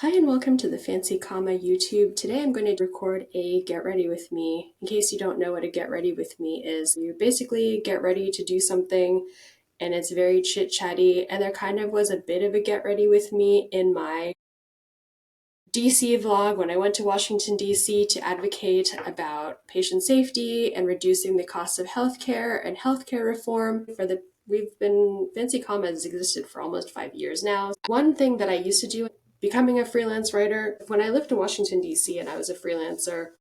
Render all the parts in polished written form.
Hi and welcome to the Fancy Comma YouTube. Today I'm going to record a get ready with me. In case you don't know what a get ready with me is, you basically get ready to do something and it's very chit chatty, and there kind of was a bit of a get ready with me in my DC vlog when I went to Washington DC to advocate about patient safety and reducing the cost of healthcare and healthcare reform for the Fancy Comma has existed for almost 5 years now. One thing that I used to do, becoming a freelance writer, when I lived in Washington DC and I was a freelancer,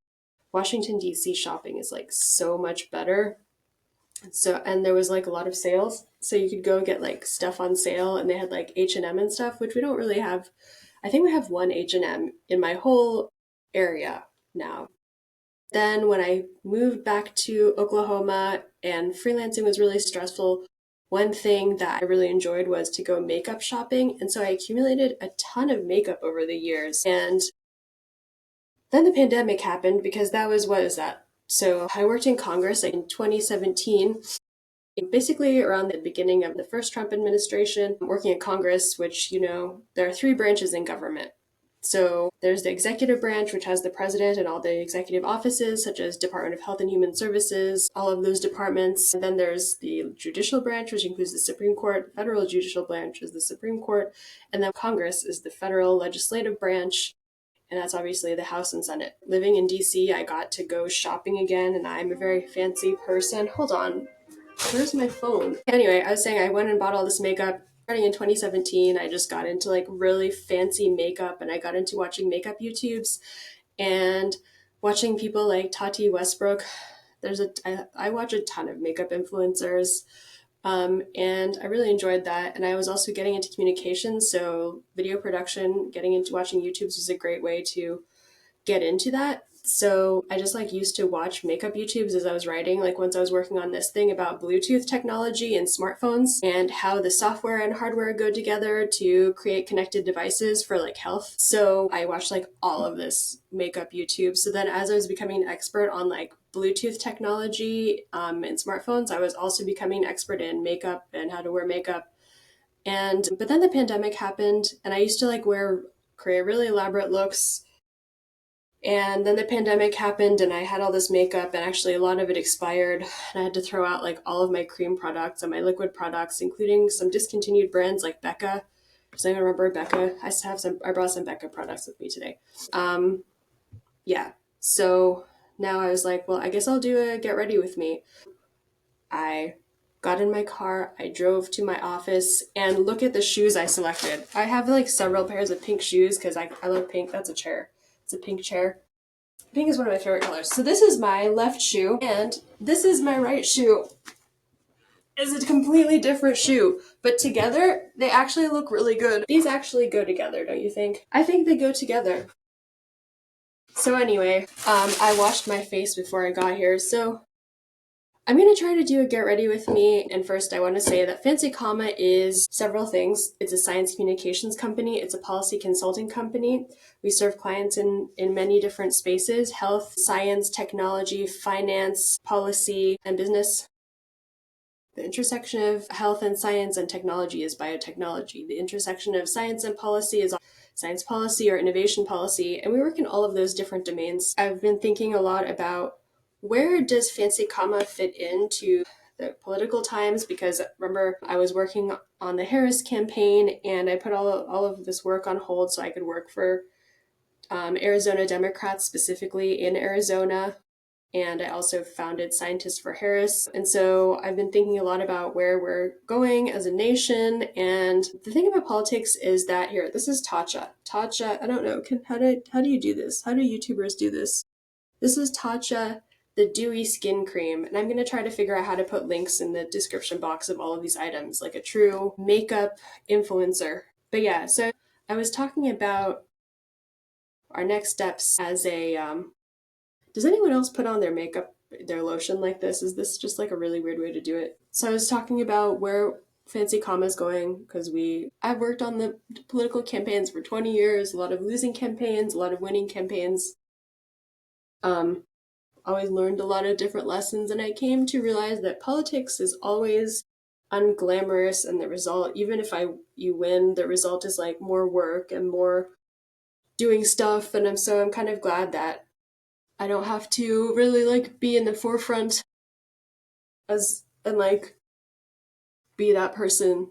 Washington DC shopping is like so much better. So, and there was like a lot of sales, so you could go get like stuff on sale, and they had like H&M and stuff, which we don't really have. I think we have one H&M in my whole area now. Then when I moved back to Oklahoma and freelancing was really stressful, one thing that I really enjoyed was to go makeup shopping. And so I accumulated a ton of makeup over the years. And then the pandemic happened because that was, what is that? So I worked in Congress in 2017, basically around the beginning of the first Trump administration, working in Congress, which, there are three branches in government. So there's the executive branch, which has the president and all the executive offices, such as Department of Health and Human Services, all of those departments. And then there's the judicial branch, which includes the Supreme Court. Federal judicial branch is the Supreme Court. And then Congress is the federal legislative branch. And that's obviously the House and Senate. Living in DC, I got to go shopping again, and I'm a very fancy person. Hold on. Where's my phone? Anyway, I was saying I went and bought all this makeup. Starting in 2017, I just got into like really fancy makeup, and I got into watching makeup YouTubes and watching people like Tati Westbrook. I watch a ton of makeup influencers, and I really enjoyed that. And I was also getting into communications, so video production, getting into watching YouTubes was a great way to get into that. So I just like used to watch makeup YouTubes as I was writing. Like once I was working on this thing about Bluetooth technology and smartphones and how the software and hardware go together to create connected devices for like health. So I watched like all of this makeup YouTube. So then as I was becoming an expert on like Bluetooth technology and smartphones, I was also becoming an expert in makeup and how to wear makeup. But then the pandemic happened, and I used to like create really elaborate looks, and then the pandemic happened and I had all this makeup, and actually a lot of it expired. And I had to throw out like all of my cream products and my liquid products, including some discontinued brands like Becca. Does anyone remember Becca? I brought some Becca products with me today. Um, yeah. So now I was like, well, I guess I'll do a get ready with me. I got in my car, I drove to my office, and look at the shoes I selected. I have like several pairs of pink shoes because I love pink. That's a chair. It's a pink chair. Pink is one of my favorite colors. So this is my left shoe, and this is my right shoe. It's a completely different shoe, but together they actually look really good. These actually go together, don't you think? I think they go together. So anyway, I washed my face before I got here, so I'm going to try to do a get ready with me. And first, I want to say that Fancy Comma is several things. It's a science communications company. It's a policy consulting company. We serve clients in many different spaces: health, science, technology, finance, policy, and business. The intersection of health and science and technology is biotechnology. The intersection of science and policy is science policy or innovation policy. And we work in all of those different domains. I've been thinking a lot about, where does Fancy Comma fit into the political times? Because remember, I was working on the Harris campaign, and I put all of this work on hold so I could work for Arizona Democrats, specifically in Arizona. And I also founded Scientists for Harris. And so I've been thinking a lot about where we're going as a nation. And the thing about politics is that, here, this is Tatcha. Tatcha, I don't know, how do you do this? How do YouTubers do this? This is Tatcha, the Dewy Skin Cream. And I'm going to try to figure out how to put links in the description box of all of these items, like a true makeup influencer. But yeah, so I was talking about our next steps as a does anyone else put on their makeup, their lotion like this? Is this just like a really weird way to do it? So I was talking about where Fancy Comma is going, because I've worked on the political campaigns for 20 years, a lot of losing campaigns, a lot of winning campaigns. Always learned a lot of different lessons, and I came to realize that politics is always unglamorous, and the result, even if you win, the result is like more work and more doing stuff, and I'm kind of glad that I don't have to really like be in the forefront as and like be that person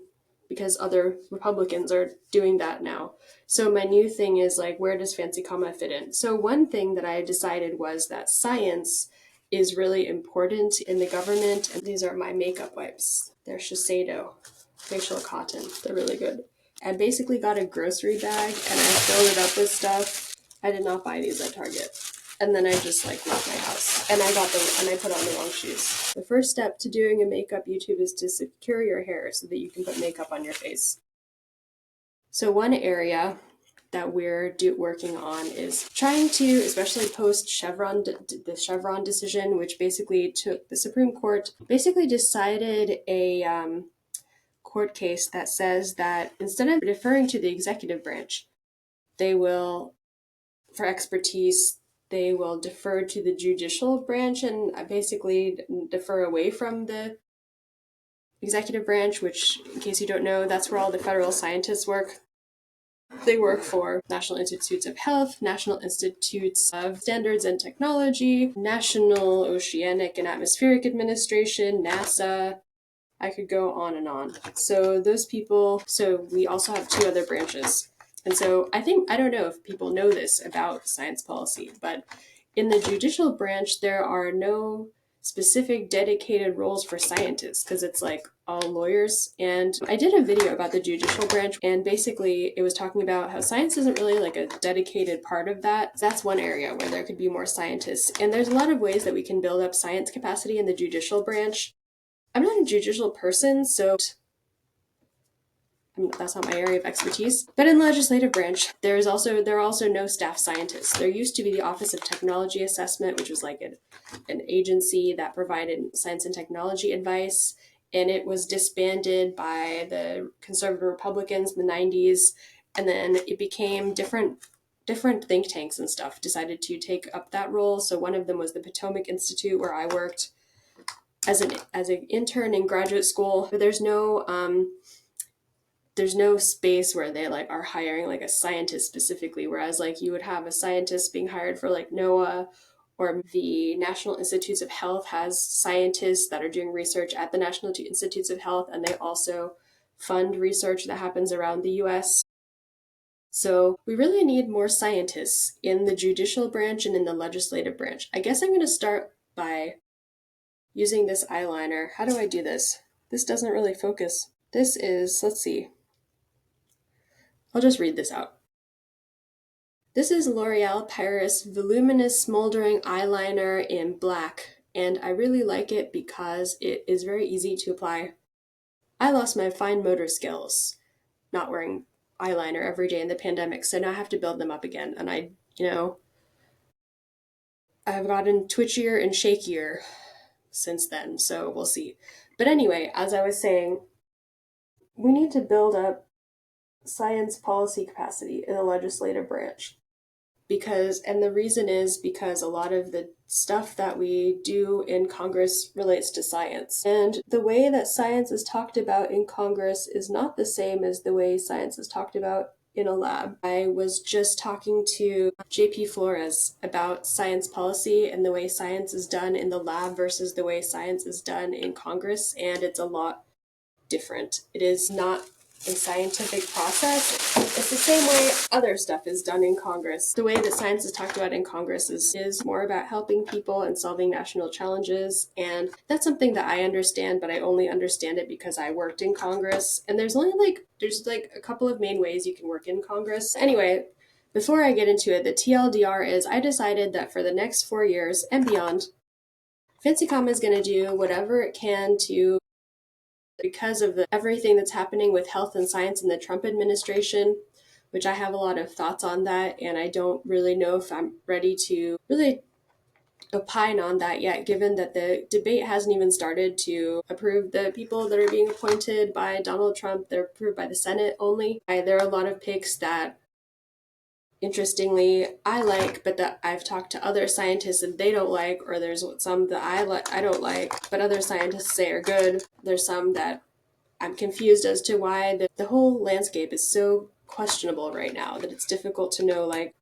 because other Republicans are doing that now. So my new thing is like, where does Fancy Comma fit in? So one thing that I decided was that science is really important in the government. And these are my makeup wipes. They're Shiseido facial cotton. They're really good. I basically got a grocery bag and I filled it up with stuff. I did not buy these at Target. And then I just like left my house and I put on the wrong shoes. The first step to doing a makeup YouTube is to secure your hair so that you can put makeup on your face. So one area that we're working on is trying to, especially post the Chevron decision, which basically took the Supreme Court basically decided a court case that says that instead of deferring to the executive branch, they will, for expertise, they will defer to the judicial branch and basically defer away from the executive branch, which, in case you don't know, that's where all the federal scientists work. They work for National Institutes of Health, National Institutes of Standards and Technology, National Oceanic and Atmospheric Administration, NASA. I could go on and on. So those people, so we also have two other branches. And so I don't know if people know this about science policy, but in the judicial branch, there are no specific dedicated roles for scientists because it's like all lawyers. And I did a video about the judicial branch, and basically it was talking about how science isn't really like a dedicated part of that. That's one area where there could be more scientists. And there's a lot of ways that we can build up science capacity in the judicial branch. I'm not a judicial person, so that's not my area of expertise. But in the legislative branch, there are also no staff scientists. There used to be the Office of Technology Assessment, which was like an agency that provided science and technology advice, and it was disbanded by the conservative Republicans in the 90s, and then it became different think tanks and stuff decided to take up that role. So one of them was the Potomac Institute, where I worked as an intern in graduate school. But there's no space where they like are hiring like a scientist specifically, whereas like you would have a scientist being hired for like NOAA, or the National Institutes of Health has scientists that are doing research at the National Institutes of Health, and they also fund research that happens around the US. So we really need more scientists in the judicial branch and in the legislative branch. I guess I'm going to start by using this eyeliner. How do I do this? This doesn't really focus. This is, let's see. I'll just read this out. This is L'Oreal Paris Voluminous Smoldering Eyeliner in black, and I really like it because it is very easy to apply. I lost my fine motor skills not wearing eyeliner every day in the pandemic, so now I have to build them up again, and I've gotten twitchier and shakier since then, so we'll see. But anyway, as I was saying, we need to build up science policy capacity in the legislative branch. And the reason is because a lot of the stuff that we do in Congress relates to science. And the way that science is talked about in Congress is not the same as the way science is talked about in a lab. I was just talking to JP Flores about science policy and the way science is done in the lab versus the way science is done in Congress, and it's a lot different. It is not a scientific process. It's the same way other stuff is done in Congress. The way that science is talked about in Congress is more about helping people and solving national challenges, and that's something that I understand, but I only understand it because I worked in Congress, and there's a couple of main ways you can work in Congress. Anyway, before I get into it, the TLDR is I decided that for the next 4 years and beyond, Fancy Comma is going to do whatever it can to, because of everything that's happening with health and science in the Trump administration, which I have a lot of thoughts on that, and I don't really know if I'm ready to really opine on that yet, given that the debate hasn't even started to approve the people that are being appointed by Donald Trump. They're approved by the Senate only. There are a lot of picks that, interestingly, I like, but that I've talked to other scientists and they don't like, or there's some that I don't like, but other scientists say are good. There's some that I'm confused as to why the whole landscape is so questionable right now, that it's difficult to know, like,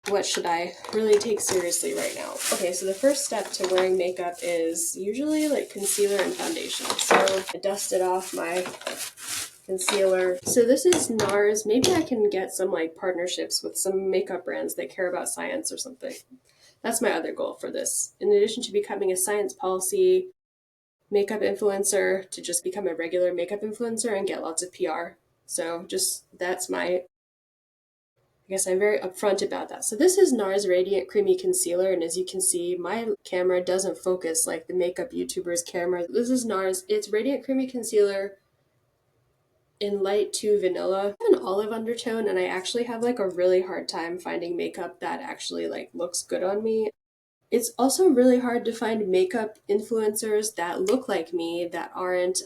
what should I really take seriously right now? Okay, so the first step to wearing makeup is usually like concealer and foundation. So I dusted off my concealer. So this is NARS. Maybe I can get some like partnerships with some makeup brands that care about science or something. That's my other goal for this. In addition to becoming a science policy makeup influencer, to just become a regular makeup influencer and get lots of PR. So just that's my, I guess I'm very upfront about that. So this is NARS Radiant Creamy Concealer, and as you can see, my camera doesn't focus like the makeup YouTuber's camera. This is NARS. It's Radiant Creamy Concealer in light to vanilla. I have an olive undertone, and I actually have like a really hard time finding makeup that actually like looks good on me. It's also really hard to find makeup influencers that look like me that aren't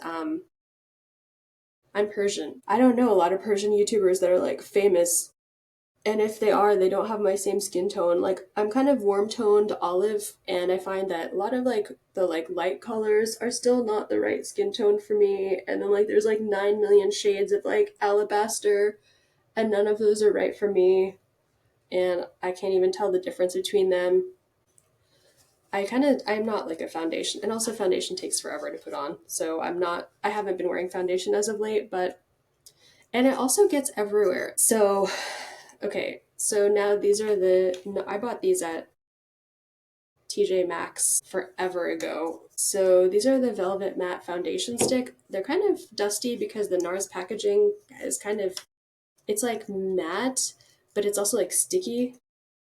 I'm Persian. I don't know a lot of Persian YouTubers that are like famous. And if they are, they don't have my same skin tone. Like, I'm kind of warm toned olive, and I find that a lot of like the like light colors are still not the right skin tone for me. And then like there's like 9 million shades of like alabaster, and none of those are right for me. And I can't even tell the difference between them. I'm not like a foundation, and also foundation takes forever to put on. So I haven't been wearing foundation as of late, and it also gets everywhere. So okay, so now these are I bought these at TJ Maxx forever ago. So these are the Velvet Matte Foundation Stick. They're kind of dusty because the NARS packaging is it's like matte, but it's also like sticky.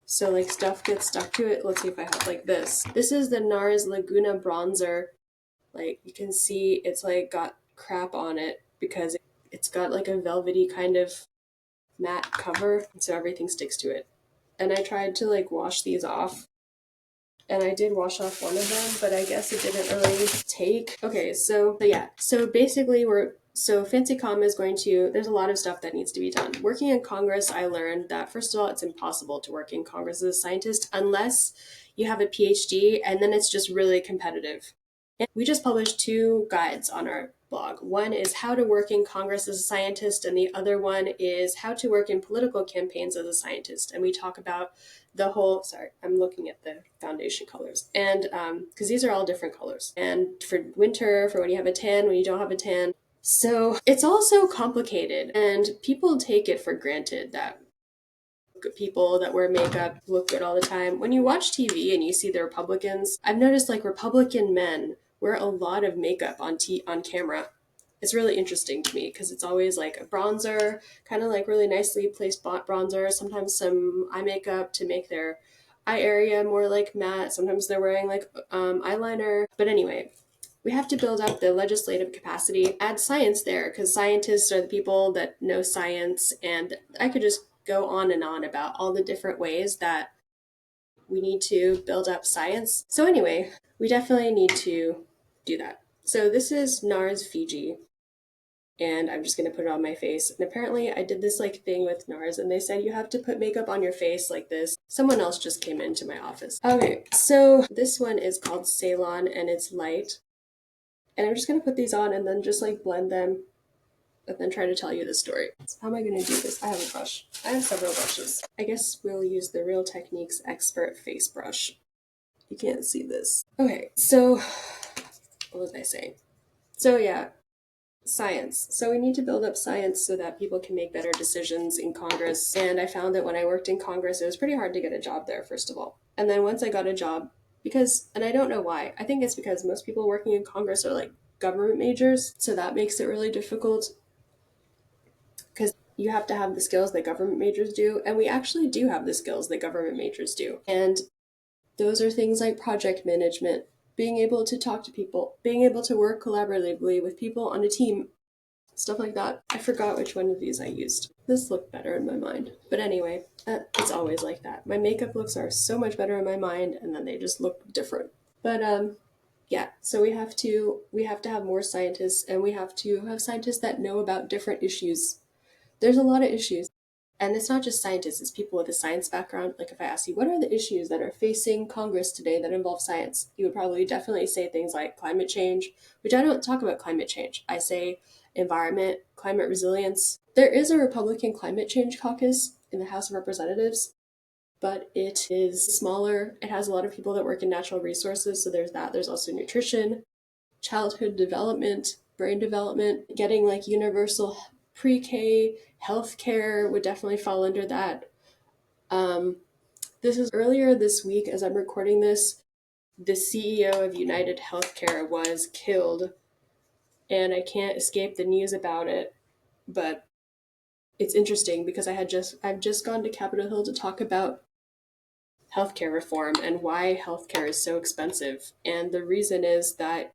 So like stuff gets stuck to it. Let's see if I have like this. This is the NARS Laguna Bronzer. Like you can see it's like got crap on it because it's got like a velvety kind of matte cover, so everything sticks to it. And I tried to like wash these off, and I did wash off one of them, but I guess it didn't really take. Okay, so yeah, so basically Fancy Com is going to, there's a lot of stuff that needs to be done. Working in Congress, I learned that first of all, it's impossible to work in Congress as a scientist unless you have a PhD, and then it's just really competitive. We just published 2 guides on our blog. One is how to work in Congress as a scientist, and the other one is how to work in political campaigns as a scientist. And we talk about sorry, I'm looking at the foundation colors. And because these are all different colors. And for winter, for when you have a tan, when you don't have a tan. So it's all so complicated, and people take it for granted that people that wear makeup look good all the time. When you watch TV and you see the Republicans, I've noticed like Republican men wear a lot of makeup on camera. It's really interesting to me because it's always like a bronzer, kind of like really nicely placed bronzer, sometimes some eye makeup to make their eye area more like matte. Sometimes they're wearing like eyeliner. But anyway, we have to build up the legislative capacity, add science there, because scientists are the people that know science, and I could just go on and on about all the different ways that we need to build up science. So anyway, we definitely need to do that. So this is NARS Fiji, and I'm just going to put it on my face. And apparently I did this like thing with NARS, and they said you have to put makeup on your face like this. Someone else just came into my office. Okay, so this one is called Ceylon, and it's light. And I'm just going to put these on and then just like blend them, and then try to tell you the story. So how am I going to do this? I have a brush. I have several brushes. I guess we'll use the Real Techniques Expert Face Brush. You can't see this. Okay, so what was I saying? So yeah, science. So we need to build up science so that people can make better decisions in Congress. And I found that when I worked in Congress, it was pretty hard to get a job there, first of all. And then once I got a job, and I don't know why, I think it's because most people working in Congress are like government majors. So that makes it really difficult because you have to have the skills that government majors do. And we actually do have the skills that government majors do. And those are things like project management, being able to talk to people, being able to work collaboratively with people on a team, stuff like that. I forgot which one of these I used. This looked better in my mind. But anyway, it's always like that. My makeup looks are so much better in my mind, and then they just look different. But yeah, so we have to have more scientists, and we have to have scientists that know about different issues. There's a lot of issues. And it's not just scientists, it's people with a science background. Like if I ask you, what are the issues that are facing Congress today that involve science? You would probably definitely say things like climate change, which I don't talk about climate change. I say environment, climate resilience. There is a Republican climate change caucus in the House of Representatives, but it is smaller. It has a lot of people that work in natural resources, so there's that. There's also nutrition, childhood development, brain development, getting like universal pre-K healthcare would definitely fall under that. This is earlier this week as I'm recording this, the CEO of United Healthcare was killed, and I can't escape the news about it, but it's interesting because I've just gone to Capitol Hill to talk about healthcare reform and why healthcare is so expensive. And the reason is that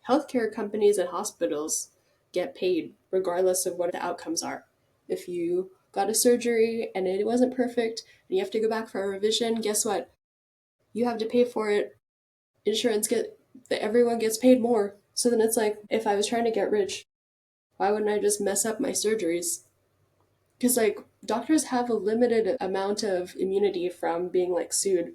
healthcare companies and hospitals get paid regardless of what the outcomes are. If you got a surgery and it wasn't perfect and you have to go back for a revision, guess what? You have to pay for it. Everyone gets paid more. So then it's like, if I was trying to get rich, why wouldn't I just mess up my surgeries? Because like doctors have a limited amount of immunity from being like sued,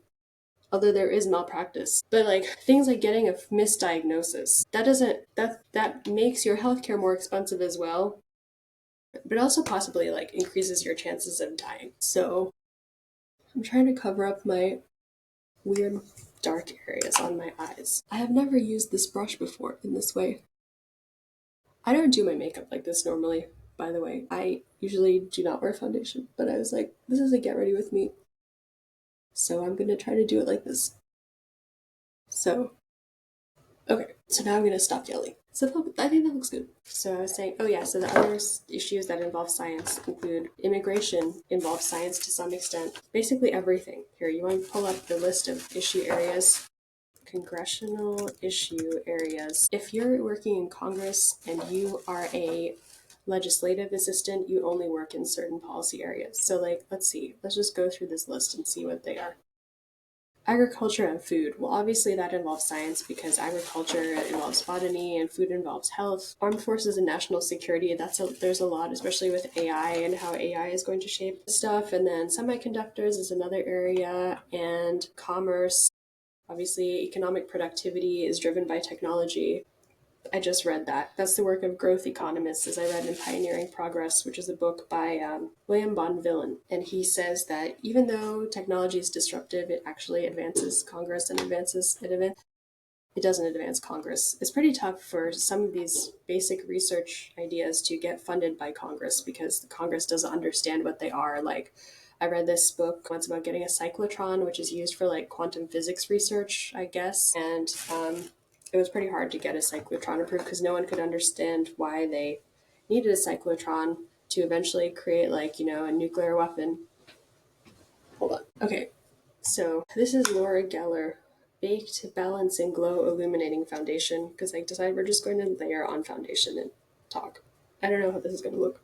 although there is malpractice. But like things like getting a misdiagnosis, that makes your healthcare more expensive as well, but also possibly like increases your chances of dying. So I'm trying to cover up my weird dark areas on my eyes. I have never used this brush before in this way. I don't do my makeup like this normally, by the way. I usually do not wear foundation, but I was like, this is a get ready with me. So I'm gonna try to do it like this. So, okay, so now I'm gonna stop yelling. So I think that looks good. So I was saying, oh yeah, so the other issues that involve science include immigration, involves science to some extent, basically everything. Here, you want to pull up the list of issue areas. Congressional issue areas. If you're working in Congress and you are a legislative assistant, you only work in certain policy areas. So like, let's just go through this list and see what they are. Agriculture and food. Well, obviously that involves science because agriculture involves botany and food involves health. Armed forces and national security, there's a lot, especially with AI and how AI is going to shape stuff. And then semiconductors is another area, and commerce. Obviously, economic productivity is driven by technology. I just read that. That's the work of growth economists, as I read in Pioneering Progress, which is a book by William Bonvillain. And he says that even though technology is disruptive, it actually advances Congress and it doesn't advance Congress. It's pretty tough for some of these basic research ideas to get funded by Congress because the Congress doesn't understand what they are. Like, I read this book once about getting a cyclotron, which is used for like quantum physics research, I guess. And it was pretty hard to get a cyclotron approved because no one could understand why they needed a cyclotron to eventually create like, a nuclear weapon. Hold on. Okay. So this is Laura Geller, Baked Balance and Glow Illuminating Foundation, because I decided we're just going to layer on foundation and talk. I don't know how this is going to look.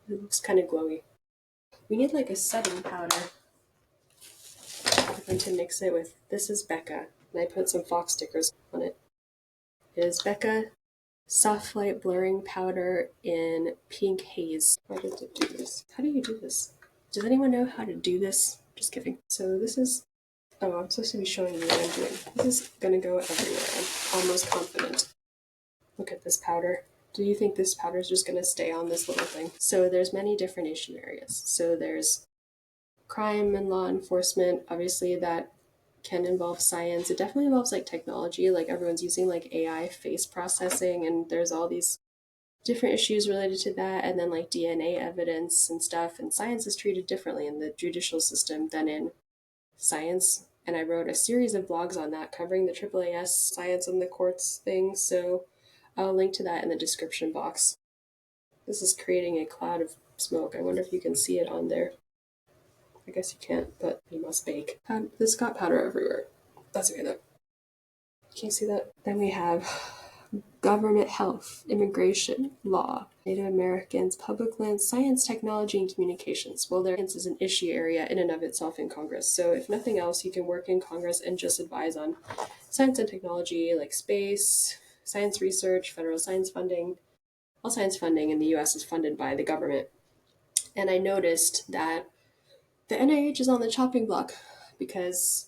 It looks kind of glowy. We need like a setting powder. I'm going to mix it with, this is Becca, and I put some fox stickers on it. It is Becca Soft Light Blurring Powder in Pink Haze. How did it do this? How do you do this? Does anyone know how to do this? Just kidding. So this is, I'm supposed to be showing you what I'm doing. This is going to go everywhere. I'm almost confident. Look at this powder. Do you think this powder is just going to stay on this little thing? So there's many different issue areas. So there's crime and law enforcement. Obviously that can involve science. It definitely involves like technology. Like everyone's using like AI face processing, and there's all these different issues related to that. And then like DNA evidence and stuff. And science is treated differently in the judicial system than in science. And I wrote a series of blogs on that covering the AAAS science and the courts thing. So I'll link to that in the description box. This is creating a cloud of smoke. I wonder if you can see it on there. I guess you can't, but you must bake. There's got powder everywhere. That's okay though. Can you see that? Then we have government, health, immigration, law, Native Americans, public lands, science, technology, and communications. Well, there is an issue area in and of itself in Congress. So if nothing else, you can work in Congress and just advise on science and technology, like space, science research, federal science funding. All science funding in the US is funded by the government. And I noticed that the NIH is on the chopping block because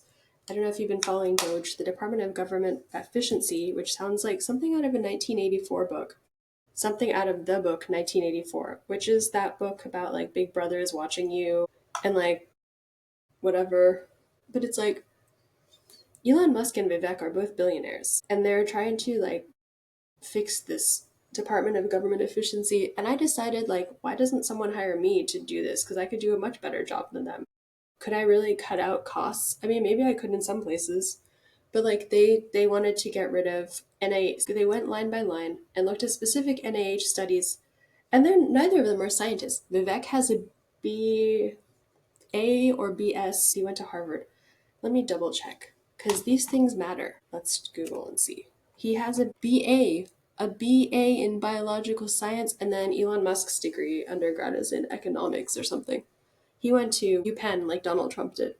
I don't know if you've been following DOGE, the Department of Government Efficiency, which sounds like something out of a 1984 book. something out of the book 1984, which is that book about like Big Brother is watching you and like whatever. But it's like Elon Musk and Vivek are both billionaires and they're trying to like fix this Department of Government Efficiency. And I decided, like, why doesn't someone hire me to do this? Because I could do a much better job than them. Could I really cut out costs? I mean, maybe I could in some places, but like they wanted to get rid of NIH. They went line by line and looked at specific NIH studies, and then neither of them are scientists. Vivek has a BA or BS. He went to Harvard. Let me double check because these things matter. Let's Google and see. He has a BA in biological science, and then Elon Musk's degree undergrad is in economics or something. He went to UPenn like Donald Trump did.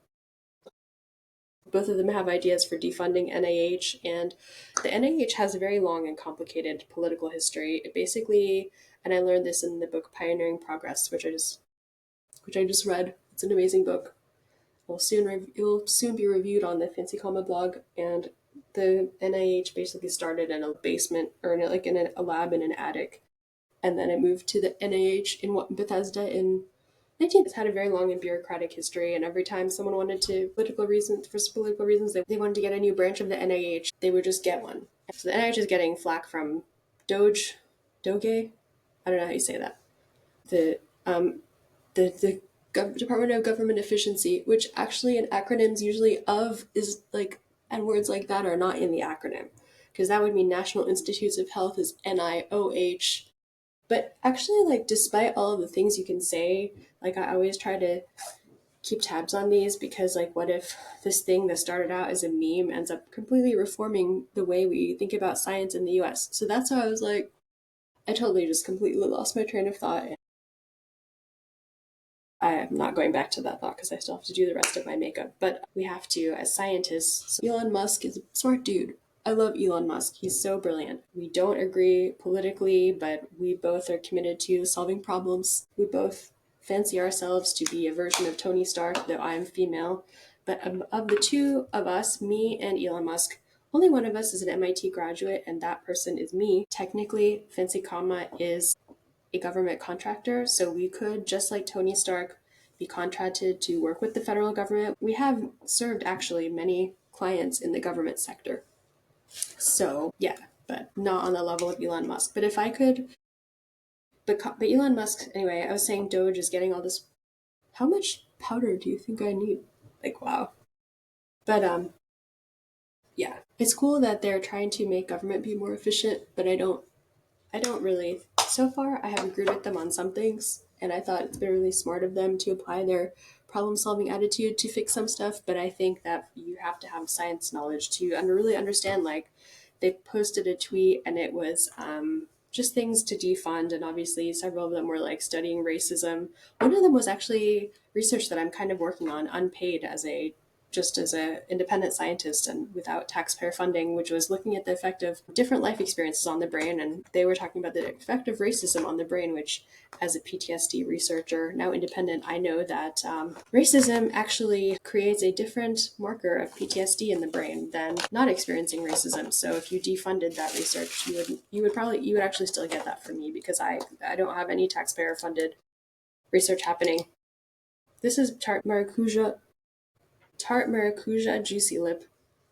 Both of them have ideas for defunding NIH, and the NIH has a very long and complicated political history. It basically, and I learned this in the book Pioneering Progress, which I just read. It's an amazing book. It will soon be reviewed on the Fancy Comma blog, and the NIH basically started in a basement or in a lab in an attic, and then it moved to the NIH in Bethesda in 19. It's had a very long and bureaucratic history, and every time someone wanted to for political reasons, they wanted to get a new branch of the NIH, they would just get one. So the NIH is getting flack from Doge, I don't know how you say that. The the Department of Government Efficiency, which actually in acronyms usually of is like, and words like that are not in the acronym, because that would mean National Institutes of Health is NIOH. But actually, like, despite all of the things you can say, like, I always try to keep tabs on these because, like, what if this thing that started out as a meme ends up completely reforming the way we think about science in the US? So that's how I was like, I totally just completely lost my train of thought. I am not going back to that thought because I still have to do the rest of my makeup. But we have to, as scientists. So Elon Musk is a smart dude. I love Elon Musk. He's so brilliant. We don't agree politically, but we both are committed to solving problems. We both fancy ourselves to be a version of Tony Stark, though I'm female. But of the two of us, me and Elon Musk, only one of us is an MIT graduate, and that person is me. Technically, Fancy Comma is a government contractor, so we could, just like Tony Stark, be contracted to work with the federal government. We have served actually many clients in the government sector. So yeah, but not on the level of Elon Musk. But if I could, but Elon Musk, anyway, I was saying Doge is getting all this. How much powder do you think I need? Like, wow. But yeah, it's cool that they're trying to make government be more efficient, but I don't really. So far, I have agreed with them on some things, and I thought it's been really smart of them to apply their problem-solving attitude to fix some stuff, but I think that you have to have science knowledge to really understand, like, they posted a tweet, and it was just things to defund, and obviously several of them were, like, studying racism. One of them was actually research that I'm kind of working on, unpaid, just as an independent scientist and without taxpayer funding, which was looking at the effect of different life experiences on the brain. And they were talking about the effect of racism on the brain, which, as a PTSD researcher, now independent, I know that racism actually creates a different marker of PTSD in the brain than not experiencing racism. So if you defunded that research, you would actually still get that from me, because I don't have any taxpayer funded research happening. This is tart maracuja juicy lip.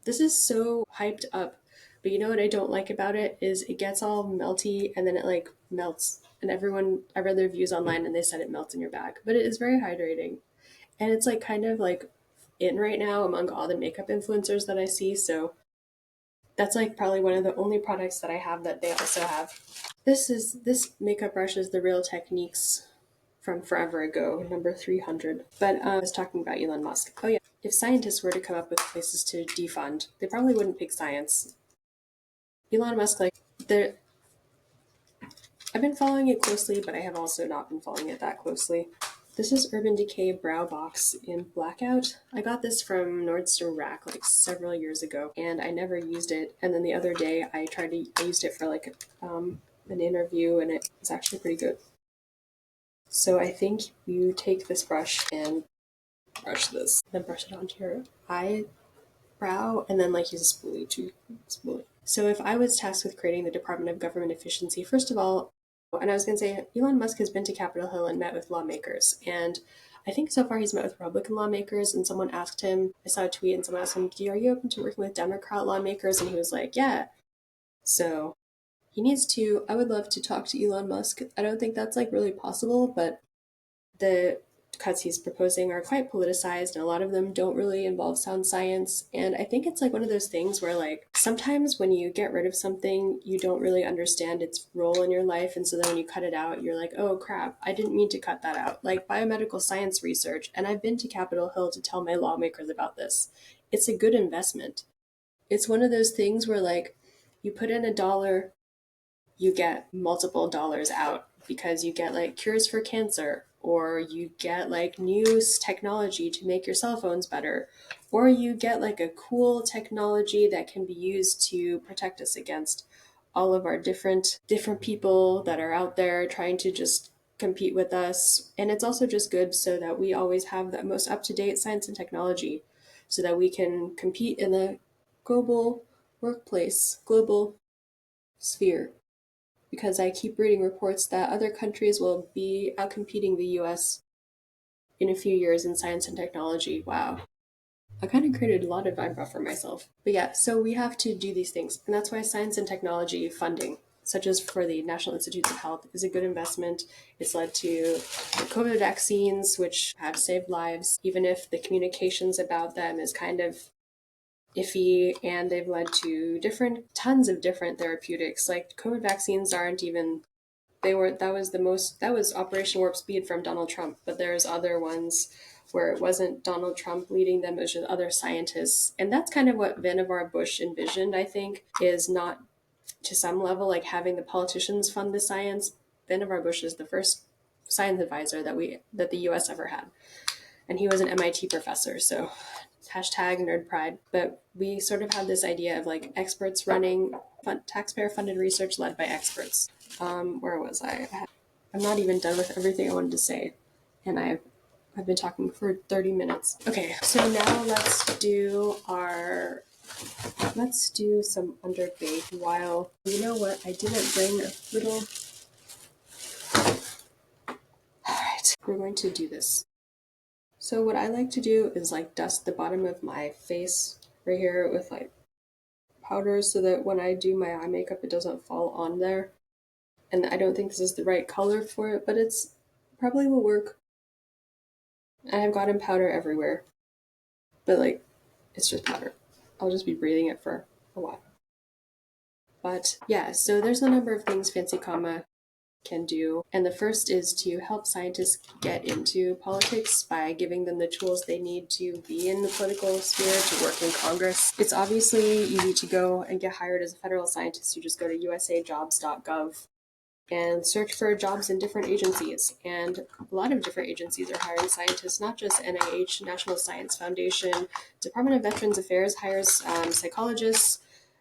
This is so hyped up, but you know what I don't like about it is it gets all melty and then it like melts. And I read the reviews online and they said it melts in your bag, but it is very hydrating. And it's like kind of like in right now among all the makeup influencers that I see. So that's like probably one of the only products that I have that they also have. This makeup brush is the Real Techniques from forever ago, number 300. But I was talking about Elon Musk. Oh yeah, if scientists were to come up with places to defund, they probably wouldn't pick science. Elon Musk, like, I've been following it closely, but I have also not been following it that closely. This is Urban Decay Brow Box in Blackout. I got this from Nordstrom Rack like several years ago, and I never used it. And then the other day, I used it for like an interview, and it was actually pretty good. So I think you take this brush and brush this, then brush it onto your eyebrow, and then like use a spoolie to spool it. So if I was tasked with creating the Department of Government Efficiency, first of all, and I was going to say, Elon Musk has been to Capitol Hill and met with lawmakers. And I think so far he's met with Republican lawmakers. And someone asked him, I saw a tweet and someone asked him, are you open to working with Democrat lawmakers? And he was like, yeah. So he needs to, I would love to talk to Elon Musk. I don't think that's like really possible, but the cuts he's proposing are quite politicized, and a lot of them don't really involve sound science. And I think it's like one of those things where like sometimes when you get rid of something, you don't really understand its role in your life, and so then when you cut it out, you're like, oh crap, I didn't mean to cut that out. Like biomedical science research, and I've been to Capitol Hill to tell my lawmakers about this. It's a good investment. It's one of those things where like you put in $1, you get multiple dollars out, because you get like cures for cancer, or you get like new technology to make your cell phones better, or you get like a cool technology that can be used to protect us against all of our different people that are out there trying to just compete with us. And it's also just good so that we always have the most up-to-date science and technology so that we can compete in the global workplace, global sphere, because I keep reading reports that other countries will be outcompeting the US in a few years in science and technology. Wow. I kind of created a lot of eyebrow for myself. But yeah, so we have to do these things. And that's why science and technology funding, such as for the National Institutes of Health, is a good investment. It's led to COVID vaccines, which have saved lives, even if the communications about them is kind of iffy, and they've led to tons of different therapeutics. Like COVID vaccines aren't even, that was Operation Warp Speed from Donald Trump, but there's other ones where it wasn't Donald Trump leading them, it was just other scientists. And that's kind of what Vannevar Bush envisioned, I think, is not to some level like having the politicians fund the science. Vannevar Bush is the first science advisor that the US ever had. And he was an MIT professor, so hashtag nerd pride. But we sort of have this idea of like experts running taxpayer funded research led by experts. Where was I? I'm not even done with everything I wanted to say, and I've been talking for 30 minutes. Okay, so now let's do some underbake. While, you know what, I didn't bring a little. All right, we're going to do this. So what I like to do is like dust the bottom of my face right here with like powder, so that when I do my eye makeup, it doesn't fall on there. And I don't think this is the right color for it, but it's probably will work. I have gotten powder everywhere, but like, it's just powder. I'll just be breathing it for a while. But yeah, so there's a number of things Fancy Comma can do. And the first is to help scientists get into politics by giving them the tools they need to be in the political sphere, to work in Congress. It's obviously easy to go and get hired as a federal scientist. You just go to usajobs.gov and search for jobs in different agencies. And a lot of different agencies are hiring scientists, not just NIH, National Science Foundation. Department of Veterans Affairs hires psychologists.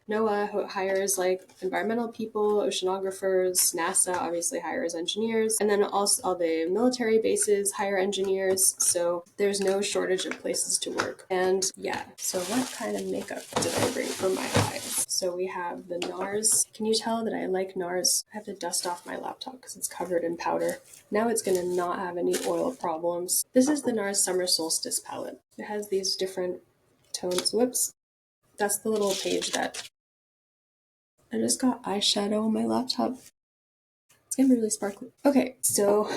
NOAA hires like environmental people, oceanographers. NASA obviously hires engineers. And then also all the military bases hire engineers. So there's no shortage of places to work. And yeah, so what kind of makeup did I bring for my eyes? So we have the NARS. Can you tell that I like NARS? I have to dust off my laptop because it's covered in powder. Now it's going to not have any oil problems. This is the NARS Summer Solstice palette. It has these different tones. Whoops. That's the little page that I just got eyeshadow on my laptop. It's gonna be really sparkly. Okay, so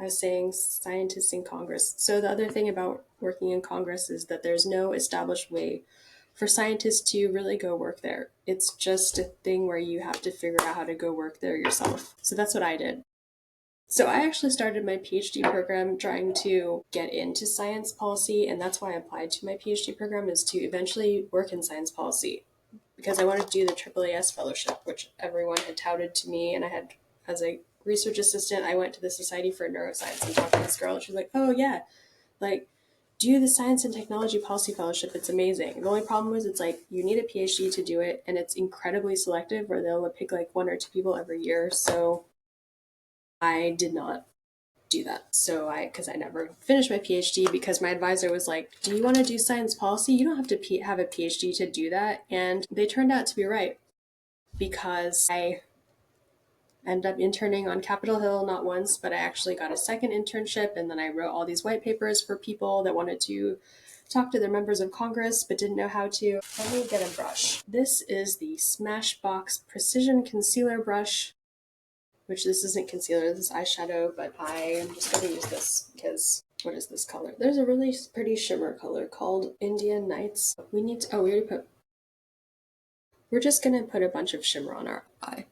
I was saying scientists in Congress. So the other thing about working in Congress is that there's no established way for scientists to really go work there. It's just a thing where you have to figure out how to go work there yourself. So that's what I did. So I actually started my PhD program trying to get into science policy, and that's why I applied to my PhD program, is to eventually work in science policy, because I wanted to do the AAAS fellowship, which everyone had touted to me. And I had, as a research assistant, I went to the Society for Neuroscience and talked to this girl, and she was like, oh yeah, like, do the Science and Technology Policy Fellowship. It's amazing. The only problem is it's like you need a PhD to do it, and it's incredibly selective, where they'll pick like 1 or 2 people every year. So I did not. do that. So because I never finished my PhD, because my advisor was like, do you want to do science policy? You don't have to have a PhD to do that. And they turned out to be right, because I ended up interning on Capitol Hill not once, but I actually got a second internship, and then I wrote all these white papers for people that wanted to talk to their members of Congress but didn't know how to. Let me get a brush. This is the Smashbox Precision Concealer Brush, which this isn't concealer, this is eyeshadow, but I am just going to use this because what is this color? There's a really pretty shimmer color called Indian Nights. We need to, we're just going to put a bunch of shimmer on our eye.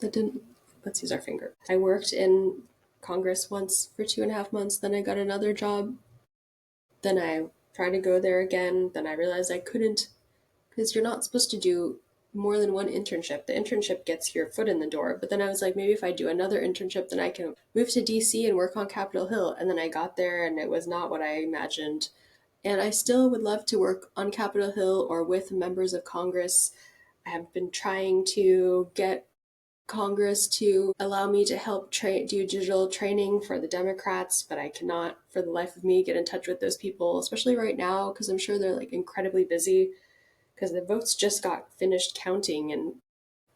Let's use our finger. I worked in Congress once for 2.5 months, then I got another job. Then I tried to go there again, then I realized I couldn't, because you're not supposed to do more than one internship. The internship gets your foot in the door, but then I was like, maybe if I do another internship, then I can move to DC and work on Capitol Hill. And then I got there and it was not what I imagined. And I still would love to work on Capitol Hill or with members of Congress. I have been trying to get Congress to allow me to help do digital training for the Democrats, but I cannot for the life of me get in touch with those people, especially right now, because I'm sure they're like incredibly busy, because the votes just got finished counting in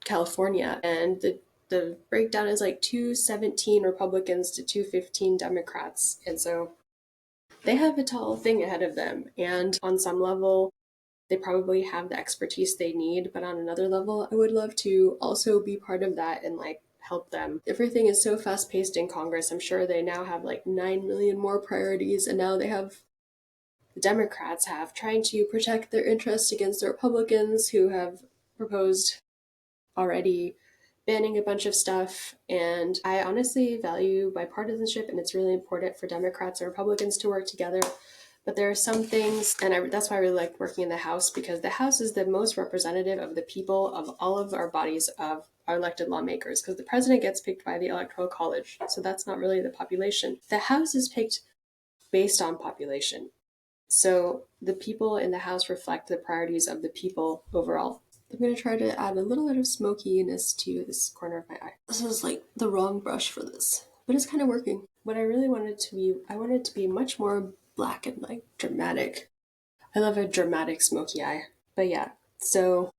California, and the breakdown is like 217 Republicans to 215 Democrats. And so they have a tall thing ahead of them. And on some level, they probably have the expertise they need. But on another level, I would love to also be part of that and like help them. Everything is so fast paced in Congress. I'm sure they now have like 9 million more priorities. And now the Democrats have trying to protect their interests against the Republicans who have proposed already banning a bunch of stuff. And I honestly value bipartisanship, and it's really important for Democrats and Republicans to work together. But there are some things, and that's why I really like working in the House, because the House is the most representative of the people of all of our bodies of our elected lawmakers, because the president gets picked by the Electoral College, so that's not really the population. The House is picked based on population. So the people in the House reflect the priorities of the people overall. I'm going to try to add a little bit of smokiness to this corner of my eye. This is like the wrong brush for this, but it's kind of working. What I really wanted to be, I wanted it to be much more black and like dramatic. I love a dramatic smoky eye. But yeah, so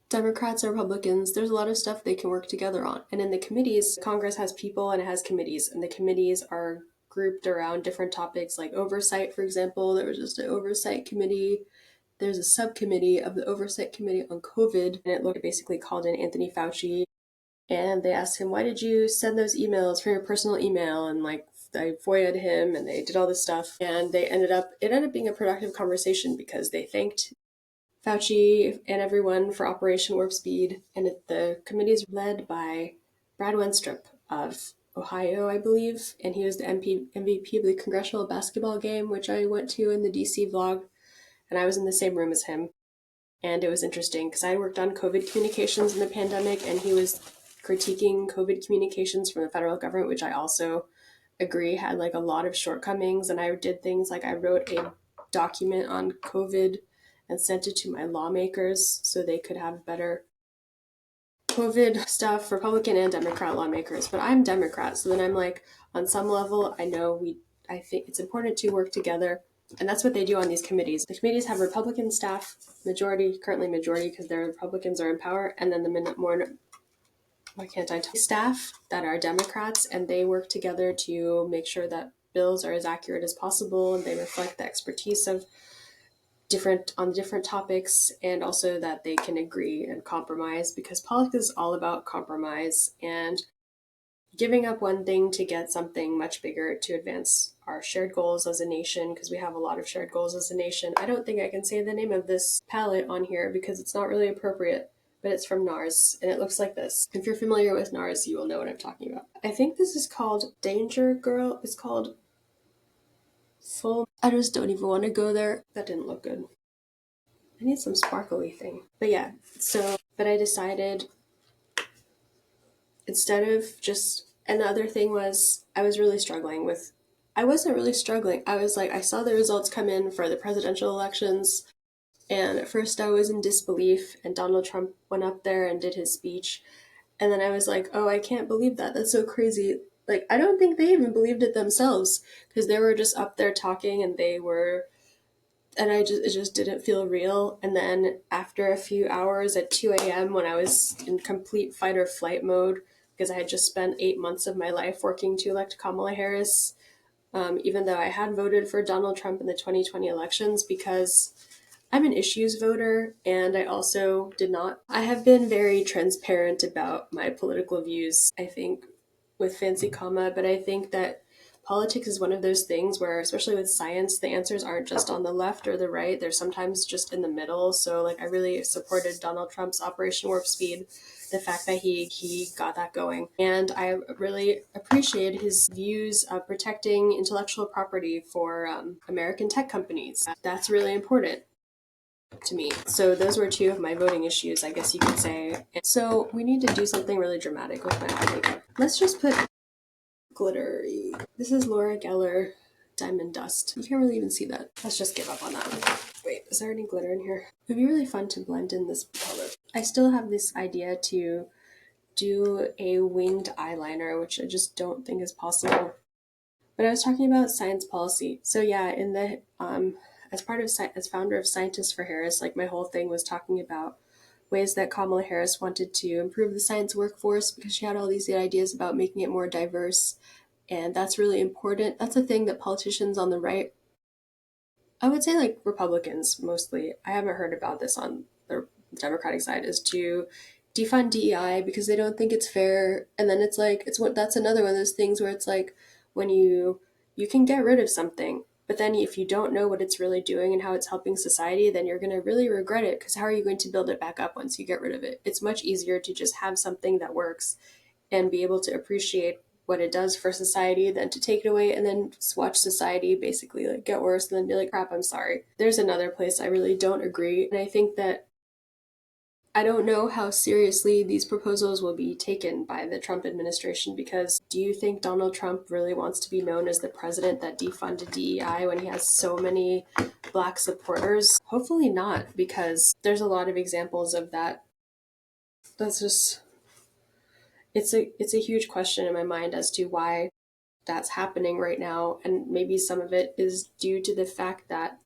Democrats and Republicans, there's a lot of stuff they can work together on. And in the committees, Congress has people and it has committees, and the committees are grouped around different topics like oversight, for example. There was just an oversight committee. There's a subcommittee of the Oversight Committee on COVID, and it basically called in Anthony Fauci, and they asked him, why did you send those emails from your personal email? And like, I FOIA'd him, and they did all this stuff, and it ended up being a productive conversation because they thanked Fauci and everyone for Operation Warp Speed, and the committee is led by Brad Wenstrup of Ohio, I believe, and he was the MVP of the Congressional basketball game, which I went to in the DC vlog. And I was in the same room as him. And it was interesting because I worked on COVID communications in the pandemic, and he was critiquing COVID communications from the federal government, which I also agree had like a lot of shortcomings. And I did things like I wrote a document on COVID and sent it to my lawmakers so they could have better COVID stuff, Republican and Democrat lawmakers. But I'm Democrat, so then I'm like, on some level, I think it's important to work together. And that's what they do on these committees. The committees have Republican staff, currently majority because their Republicans are in power, and then staff that are Democrats, and they work together to make sure that bills are as accurate as possible, and they reflect the expertise of different topics, and also that they can agree and compromise, because politics is all about compromise and giving up one thing to get something much bigger to advance our shared goals as a nation, because we have a lot of shared goals as a nation. I don't think I can say the name of this palette on here because it's not really appropriate, but it's from NARS, and it looks like this. If you're familiar with NARS, you will know what I'm talking about. I think this is called Danger Girl. It's called Full. I just don't even want to go there. That didn't look good. I need some sparkly thing. But yeah, but I decided instead of just, and the other thing was, I wasn't really struggling. I was like, I saw the results come in for the presidential elections, and at first I was in disbelief, and Donald Trump went up there and did his speech, and then I was like, oh, I can't believe that. That's so crazy. Like, I don't think they even believed it themselves because they were just up there talking and it just didn't feel real. And then after a few hours at 2 a.m., when I was in complete fight or flight mode, because I had just spent 8 months of my life working to elect Kamala Harris, even though I had voted for Donald Trump in the 2020 elections, because I'm an issues voter, and I also did not. I have been very transparent about my political views, I think, with Fancy Comma, but I think that politics is one of those things where, especially with science, the answers aren't just on the left or the right, they're sometimes just in the middle. So, like, I really supported Donald Trump's Operation Warp Speed, the fact that he got that going. And I really appreciate his views of protecting intellectual property for American tech companies. That's really important to me. So those were two of my voting issues, I guess you could say. So we need to do something really dramatic with my eye makeup. Let's just put glittery. This is Laura Geller Diamond Dust. You can't really even see that. Let's just give up on that. Wait, is there any glitter in here? It would be really fun to blend in this color. I still have this idea to do a winged eyeliner, which I just don't think is possible. But I was talking about science policy. So yeah, in the as founder of Scientists for Harris, like my whole thing was talking about ways that Kamala Harris wanted to improve the science workforce because she had all these ideas about making it more diverse, and that's really important. That's a thing that politicians on the right, I would say like Republicans mostly, I haven't heard about this on the Democratic side, is to defund DEI because they don't think it's fair. And then it's like that's another one of those things where it's like when you can get rid of something, but then if you don't know what it's really doing and how it's helping society, then you're going to really regret it, because how are you going to build it back up once you get rid of it? It's much easier to just have something that works and be able to appreciate what it does for society than to take it away and then watch society basically like get worse and then be like, crap, I'm sorry. There's another place I really don't agree, and I think that I don't know how seriously these proposals will be taken by the Trump administration, because do you think Donald Trump really wants to be known as the president that defunded DEI when he has so many Black supporters? Hopefully not, because there's a lot of examples of that. That's just, it's a huge question in my mind as to why that's happening right now, and maybe some of it is due to the fact that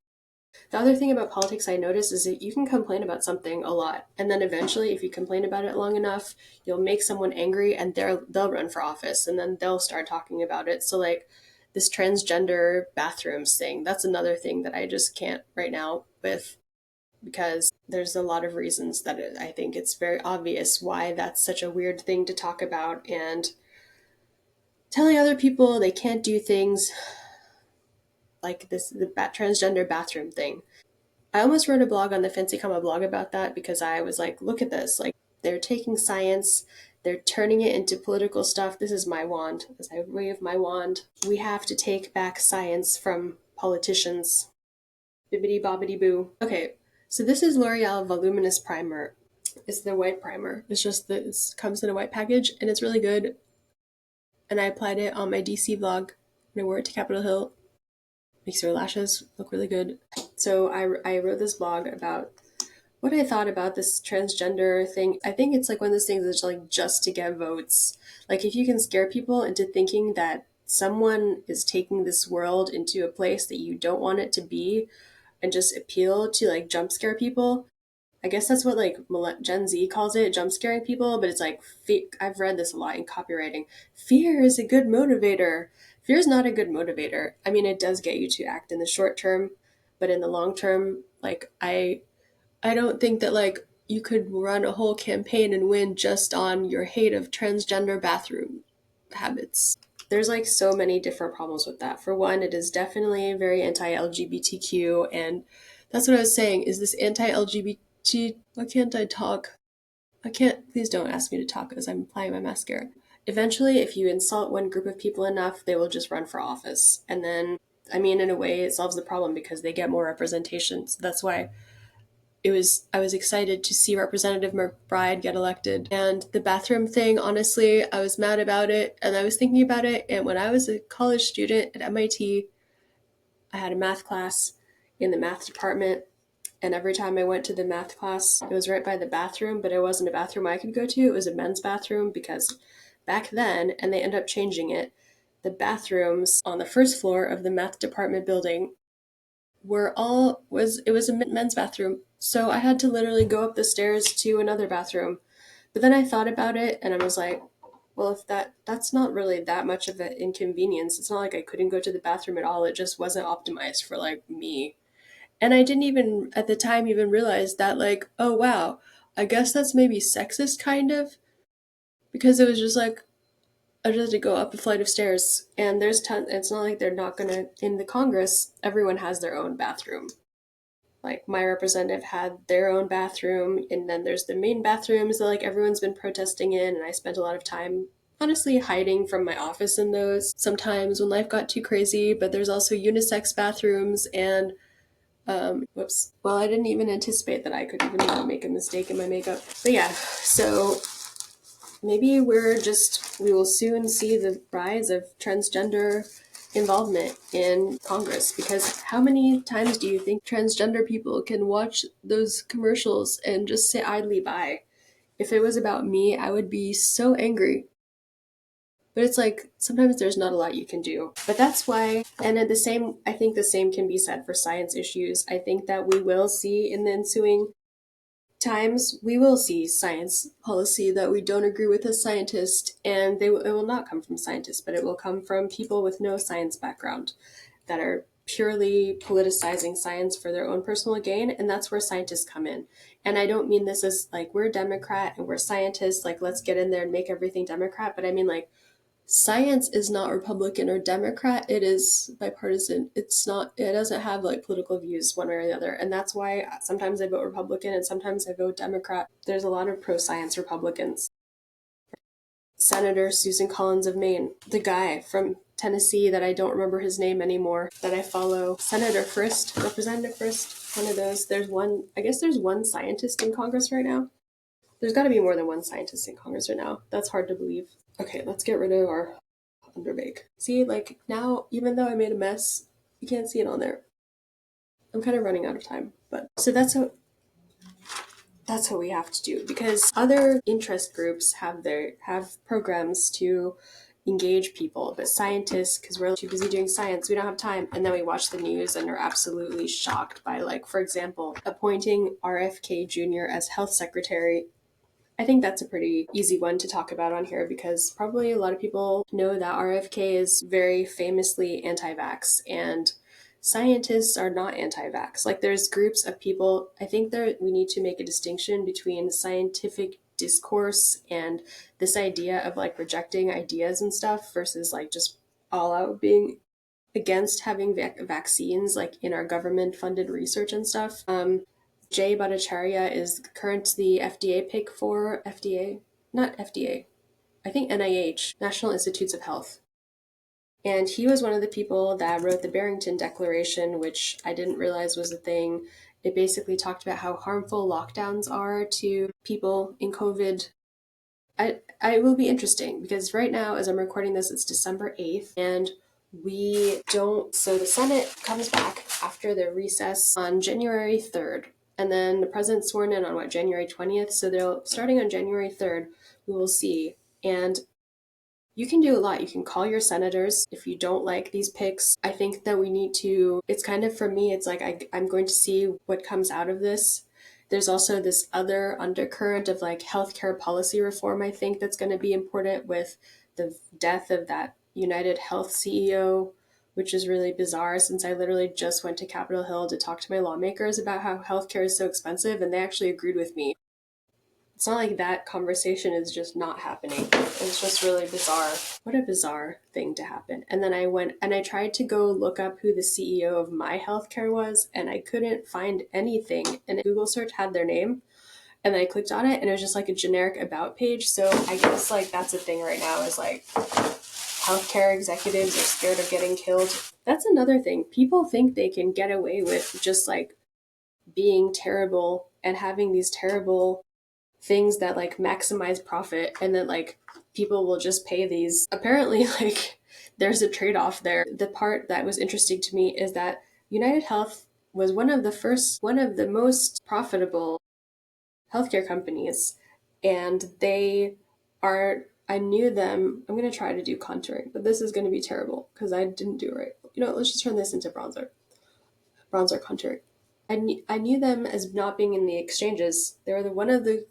the other thing about politics I notice is that you can complain about something a lot, and then eventually, if you complain about it long enough, you'll make someone angry, and they'll run for office, and then they'll start talking about it. So, like this transgender bathrooms thing, that's another thing that I just can't right now with, because there's a lot of reasons that I think it's very obvious why that's such a weird thing to talk about, and telling other people they can't do things like the transgender bathroom thing. I almost wrote a blog on the Fancy Comma blog about that, because I was like, look at this. Like, they're taking science, they're turning it into political stuff. This is my wand. As I wave my wand, we have to take back science from politicians. Bibbidi bobbidi boo. Okay, so this is L'Oreal Voluminous Primer. It's the white primer. It's just that it comes in a white package, and it's really good. And I applied it on my DC vlog, and I wore it to Capitol Hill. Makes your lashes look really good. So I wrote this blog about what I thought about this transgender thing. I think it's like one of those things that's like just to get votes. Like, if you can scare people into thinking that someone is taking this world into a place that you don't want it to be, and just appeal to like jump scare people. I guess that's what like Gen Z calls it, jump scaring people, but it's like, I've read this a lot in copywriting. Fear is a good motivator. Fear is not a good motivator. I mean, it does get you to act in the short term, but in the long term, like I don't think that like you could run a whole campaign and win just on your hate of transgender bathroom habits. There's like so many different problems with that. For one, it is definitely very anti-LGBTQ, and that's what I was saying, is this anti-LGBT. Why can't I talk? I can't, please don't ask me to talk as I'm applying my mascara. Eventually, if you insult one group of people enough, they will just run for office. And then, I mean, in a way, it solves the problem because they get more representation. So that's why I was excited to see Representative McBride get elected. And the bathroom thing, honestly, I was mad about it, and I was thinking about it. And when I was a college student at MIT, I had a math class in the math department. And every time I went to the math class, it was right by the bathroom, but it wasn't a bathroom I could go to. It was a men's bathroom, because back then, and they ended up changing it. The bathrooms on the first floor of the math department building it was a men's bathroom. So I had to literally go up the stairs to another bathroom. But then I thought about it and I was like, well, if that's not really that much of an inconvenience. It's not like I couldn't go to the bathroom at all. It just wasn't optimized for like me. And I didn't even at the time even realize that, like, oh wow, I guess that's maybe sexist kind of, because it was just like I just had to go up a flight of stairs, and there's tons. It's not like they're not gonna in the Congress. Everyone has their own bathroom. Like my representative had their own bathroom, and then there's the main bathrooms that like everyone's been protesting in, and I spent a lot of time honestly hiding from my office in those sometimes when life got too crazy. But there's also unisex bathrooms and whoops. Well, I didn't even anticipate that I could even make a mistake in my makeup. But yeah, so maybe we will soon see the rise of transgender involvement in Congress, because how many times do you think transgender people can watch those commercials and just sit idly by? If it was about me, I would be so angry. But it's like sometimes there's not a lot you can do. But that's why, and at the same, I think the same can be said for science issues. I think that we will see in the ensuing times, we will see science policy that we don't agree with as scientists, and it will not come from scientists, but it will come from people with no science background that are purely politicizing science for their own personal gain, and that's where scientists come in. And I don't mean this as like we're Democrat and we're scientists, like let's get in there and make everything Democrat, but I mean like science is not Republican or Democrat. It is bipartisan. It doesn't have like political views one way or the other. And that's why sometimes I vote Republican and sometimes I vote Democrat. There's a lot of pro science Republicans. Senator Susan Collins of Maine, the guy from Tennessee that I don't remember his name anymore, that I follow, Senator Frist, Representative Frist, one of those. I guess there's one scientist in Congress right now. There's got to be more than one scientist in Congress right now. That's hard to believe. Okay, let's get rid of our underbake. See, like now, even though I made a mess, you can't see it on there. I'm kind of running out of time, but so that's what we have to do, because other interest groups have programs to engage people, but scientists, because we're too busy doing science, we don't have time. And then we watch the news and are absolutely shocked by, like, for example, appointing RFK Jr. as health secretary. I think that's a pretty easy one to talk about on here, because probably a lot of people know that RFK is very famously anti-vax, and scientists are not anti-vax. Like there's groups of people, I think that we need to make a distinction between scientific discourse and this idea of like rejecting ideas and stuff versus like just all out being against having vaccines like in our government funded research and stuff. Jay Bhattacharya is currently FDA pick for not FDA, I think NIH, National Institutes of Health. And he was one of the people that wrote the Barrington Declaration, which I didn't realize was a thing. It basically talked about how harmful lockdowns are to people in COVID. I will be interesting, because right now, as I'm recording this, it's December 8th, and we don't. So the Senate comes back after their recess on January 3rd. And then the president's sworn in on January 20th. So they'll starting on January 3rd, we will see. And you can do a lot. You can call your senators if you don't like these picks. I think that we need to, it's kind of, for me, it's like I'm going to see what comes out of this. There's also this other undercurrent of like healthcare policy reform, I think, that's going to be important with the death of that United Health CEO, which is really bizarre, since I literally just went to Capitol Hill to talk to my lawmakers about how healthcare is so expensive, and they actually agreed with me. It's not like that conversation is just not happening. It's just really bizarre. What a bizarre thing to happen. And then I went and I tried to go look up who the CEO of my healthcare was, and I couldn't find anything. And Google search had their name, and I clicked on it, and it was just like a generic about page. So I guess like that's a thing right now, is like healthcare executives are scared of getting killed. That's another thing. People think they can get away with just like being terrible and having these terrible things that like maximize profit, and then like people will just pay these. Apparently, like there's a trade-off there. The part that was interesting to me is that United Health was one of the most profitable healthcare companies, and they are I knew them. I'm going to try to do contouring, but this is going to be terrible because I didn't do it right. You know what, let's just turn this into bronzer. Bronzer contouring. I knew them as not being in the exchanges. They were one of the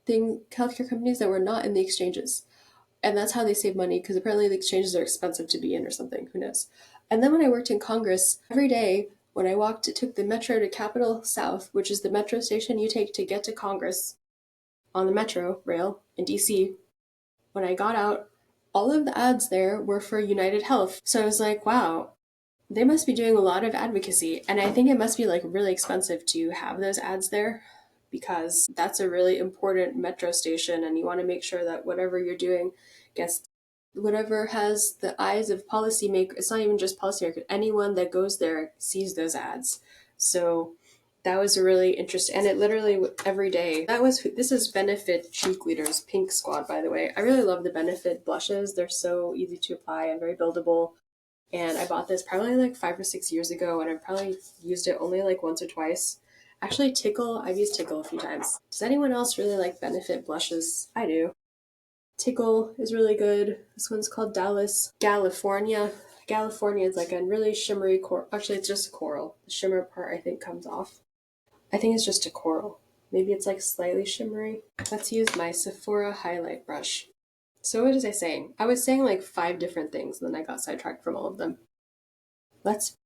healthcare companies that were not in the exchanges. And that's how they save money, because apparently the exchanges are expensive to be in or something. Who knows? And then when I worked in Congress, every day when I took the metro to Capitol South, which is the metro station you take to get to Congress on the metro rail in DC, when I got out, all of the ads there were for United Health. So I was like, wow, they must be doing a lot of advocacy. And I think it must be like really expensive to have those ads there, because that's a really important metro station, and you want to make sure that whatever you're doing gets whatever has the eyes of policymakers. It's not even just policymakers, anyone that goes there sees those ads. So that was really interesting. And it literally every day, this is Benefit Cheekleaders Pink Squad, by the way. I really love the Benefit blushes. They're so easy to apply and very buildable. And I bought this probably like 5 or 6 years ago, and I've probably used it only like once or twice. Actually, I've used Tickle a few times. Does anyone else really like Benefit blushes? I do. Tickle is really good. This one's called California. California is like a really shimmery coral. Actually, it's just coral. The shimmer part, I think, comes off. I think it's just a coral. Maybe it's like slightly shimmery. Let's use my Sephora highlight brush. So what was I saying? I was saying like 5 different things, and then I got sidetracked from all of them. Let's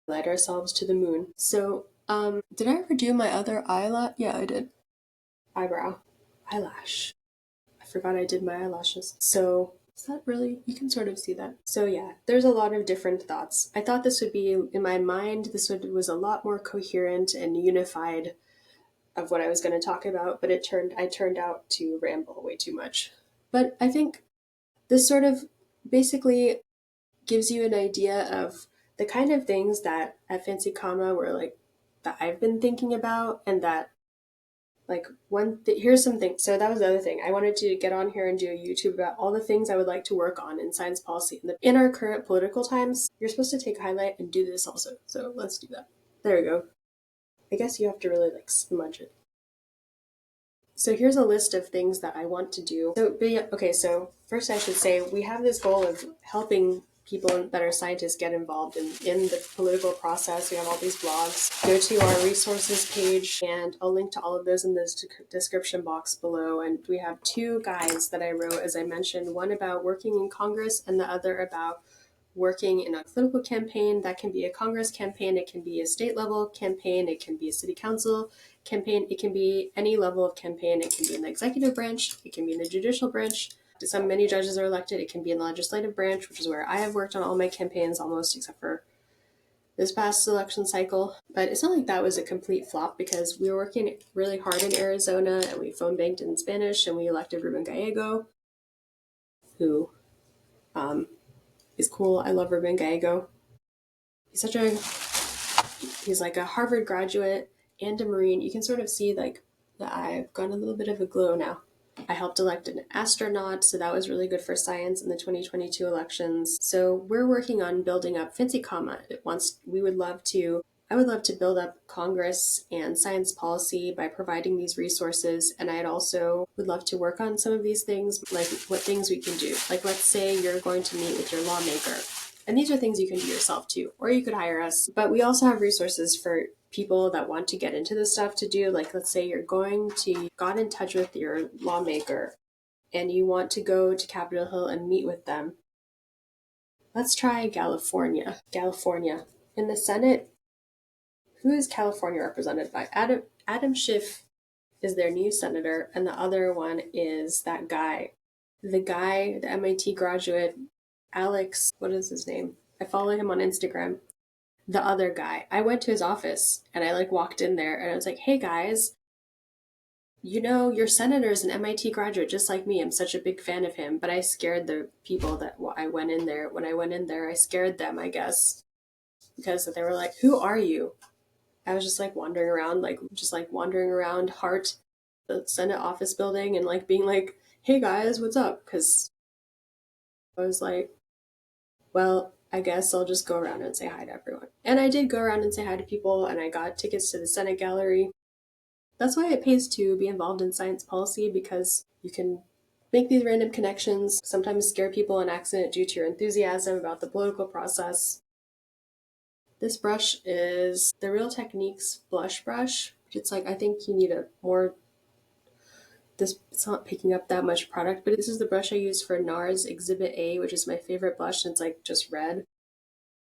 light ourselves to the moon. So, did I ever do my other eyelash? Yeah, I did. Eyebrow. Eyelash. I forgot I did my eyelashes. So, is that really? You can sort of see that. So yeah, there's a lot of different thoughts. I thought this would be, in my mind, was a lot more coherent and unified of what I was going to talk about, but I turned out to ramble way too much. But I think this sort of basically gives you an idea of the kind of things that at Fancy Comma were like that I've been thinking about, and that like here's some things. So that was the other thing. I wanted to get on here and do a YouTube about all the things I would like to work on in science policy. In our current political times, you're supposed to take highlight and do this also. So let's do that. There we go. I guess you have to really like smudge it. So here's a list of things that I want to do. So first I should say we have this goal of helping people that are scientists get involved in the political process. We have all these blogs. Go to our resources page, and I'll link to all of those in the description box below. And we have 2 guides that I wrote, as I mentioned, one about working in Congress and the other about working in a political campaign. That can be a Congress campaign, it can be a state level campaign, it can be a city council campaign, it can be any level of campaign. It can be in the executive branch, it can be in the judicial branch. Many judges are elected. It can be in the legislative branch, which is where I have worked on all my campaigns almost, except for this past election cycle. But it's not like that was a complete flop, because we were working really hard in Arizona, and we phone banked in Spanish, and we elected Ruben Gallego, who is cool. I love Ruben Gallego. He's like a Harvard graduate and a Marine. You can sort of see like that I've got a little bit of a glow now. I helped elect an astronaut, so that was really good for science in the 2022 elections. So we're working on building up Fancy Comma. I would love to build up Congress and science policy by providing these resources, and I'd also would love to work on some of these things, like what things we can do. Like, let's say you're going to meet with your lawmaker, and these are things you can do yourself too, or you could hire us. But we also have resources for people that want to get into this stuff to do. Like, let's say got in touch with your lawmaker and you want to go to Capitol Hill and meet with them. Let's try California. In the Senate, who is California represented by? Adam Schiff is their new senator, and the other one is that guy. The MIT graduate, Alex, what is his name? I follow him on Instagram. The other guy. I went to his office and I walked in there and I was like, hey guys, your senator's an MIT graduate just like me. I'm such a big fan of him, but I scared the people that I went in there. When I went in there, I scared them, I guess, because they were like, who are you? I was just wandering around Hart, the Senate office building, and being like, hey guys, what's up? Because I was like, well, I guess I'll just go around and say hi to everyone. And I did go around and say hi to people, and I got tickets to the Senate gallery. That's why it pays to be involved in science policy, because you can make these random connections, sometimes scare people on accident due to your enthusiasm about the political process. This brush is the Real Techniques blush brush. It's like, I think you need a more, it's not picking up that much product, but this is the brush I use for NARS Exhibit A, which is my favorite blush, and it's like just red.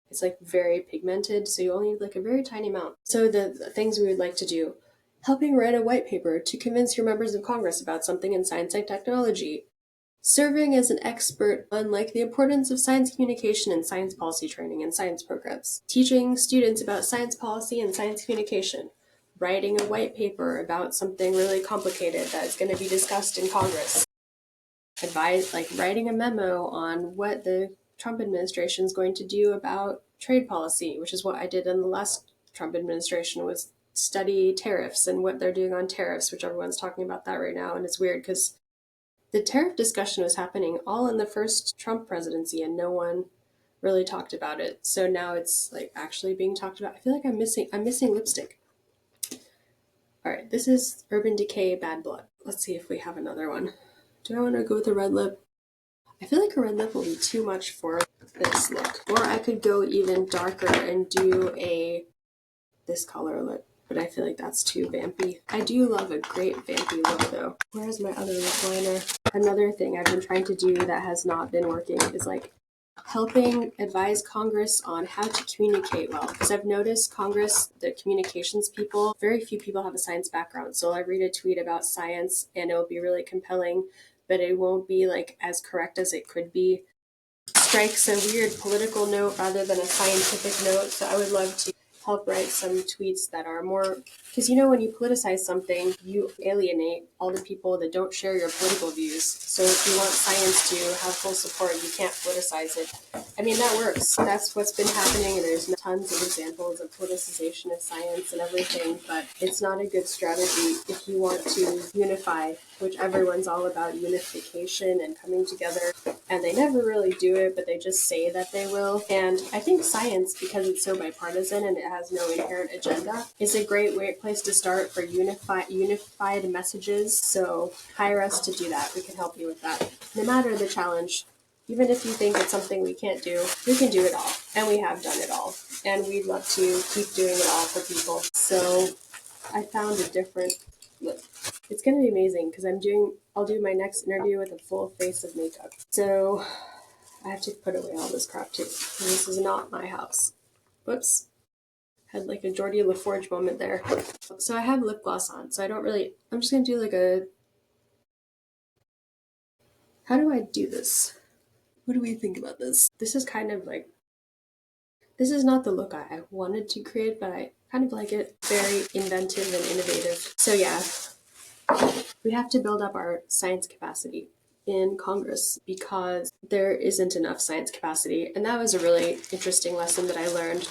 It's like very pigmented, so you only need like a very tiny amount. So the things we would like to do: helping write a white paper to convince your members of Congress about something in science and technology, serving as an expert on like the importance of science communication and science policy training in science programs, teaching students about science policy and science communication, writing a white paper about something really complicated that's going to be discussed in Congress, writing a memo on what the Trump administration is going to do about trade policy, which is what I did in the last Trump administration, was study tariffs and what they're doing on tariffs, which everyone's talking about that right now. And it's weird because the tariff discussion was happening all in the first Trump presidency and no one really talked about it. So now it's like actually being talked about. I feel like I'm missing lipstick. All right, this is Urban Decay Bad Blood. Let's see if we have another one. Do I want to go with a red lip? I feel like a red lip will be too much for this look. Or I could go even darker and do this color lip, but I feel like that's too vampy. I do love a great vampy look though. Where's my other lip liner? Another thing I've been trying to do that has not been working is like helping advise Congress on how to communicate well. Because I've noticed Congress, the communications people, very few people have a science background. So I read a tweet about science and it will be really compelling, but it won't be like as correct as it could be. Strikes a weird political note rather than a scientific note. So I would love to help write some tweets that are more, because you know when you politicize something, you alienate all the people that don't share your political views. So if you want science to have full support, you can't politicize it. I mean, that works. That's what's been happening, and there's tons of examples of politicization of science and everything, but it's not a good strategy if you want to unify, which everyone's all about unification and coming together, and they never really do it, but they just say that they will. And I think science, because it's so bipartisan and it has no inherent agenda, is a great place to start for unified messages. So hire us to do that. We can help you with that. No matter the challenge, even if you think it's something we can't do, we can do it all. And we have done it all. And we'd love to keep doing it all for people. So I found a different look. It's going to be amazing because I'll do my next interview with a full face of makeup. So I have to put away all this crap too. This is not my house. Whoops. Had like a Geordie LaForge moment there. So I have lip gloss on, so I'm just going to do like how do I do this? What do we think about this? This is kind of like, this is not the look I wanted to create, but I kind of like it. Very inventive and innovative. So yeah, we have to build up our science capacity in Congress because there isn't enough science capacity. And that was a really interesting lesson that I learned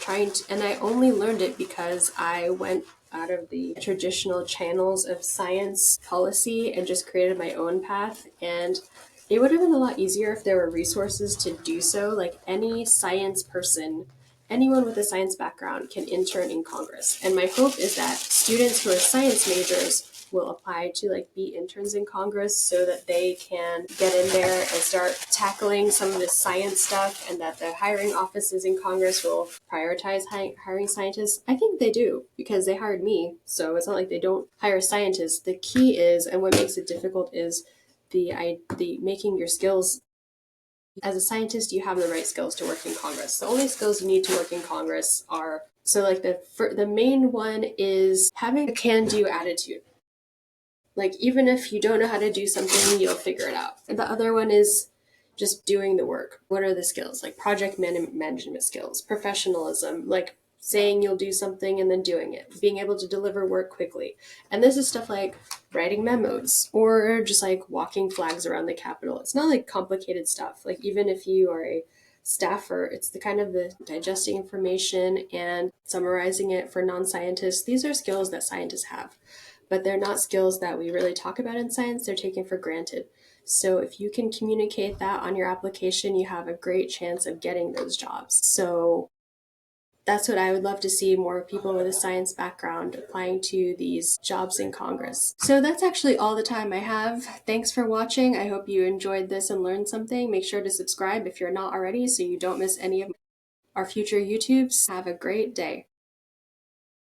and I only learned it because I went out of the traditional channels of science policy and just created my own path. And it would have been a lot easier if there were resources to do so. Like any science person, anyone with a science background can intern in Congress. And my hope is that students who are science majors will apply to like be interns in Congress so that they can get in there and start tackling some of the science stuff, and that the hiring offices in Congress will prioritize hiring scientists. I think they do because they hired me. So it's not like they don't hire scientists. The key is, and what makes it difficult is the making your skills. As a scientist, you have the right skills to work in Congress. The only skills you need to work in Congress are, so like the main one is having a can-do attitude. Like even if you don't know how to do something, you'll figure it out. And the other one is just doing the work. What are the skills? Like project management skills, professionalism, like saying you'll do something and then doing it, being able to deliver work quickly. And this is stuff like writing memos or just like walking flags around the Capitol. It's not like complicated stuff. Like even if you are a staffer, it's the kind of the digesting information and summarizing it for non-scientists. These are skills that scientists have, but they're not skills that we really talk about in science. They're taken for granted. So if you can communicate that on your application, you have a great chance of getting those jobs. So That's what I would love to see, more people with a science background applying to these jobs in Congress. So that's actually all the time I have. Thanks for watching. I hope you enjoyed this and learned something. Make sure to subscribe if you're not already so you don't miss any of our future YouTubes. Have a great day.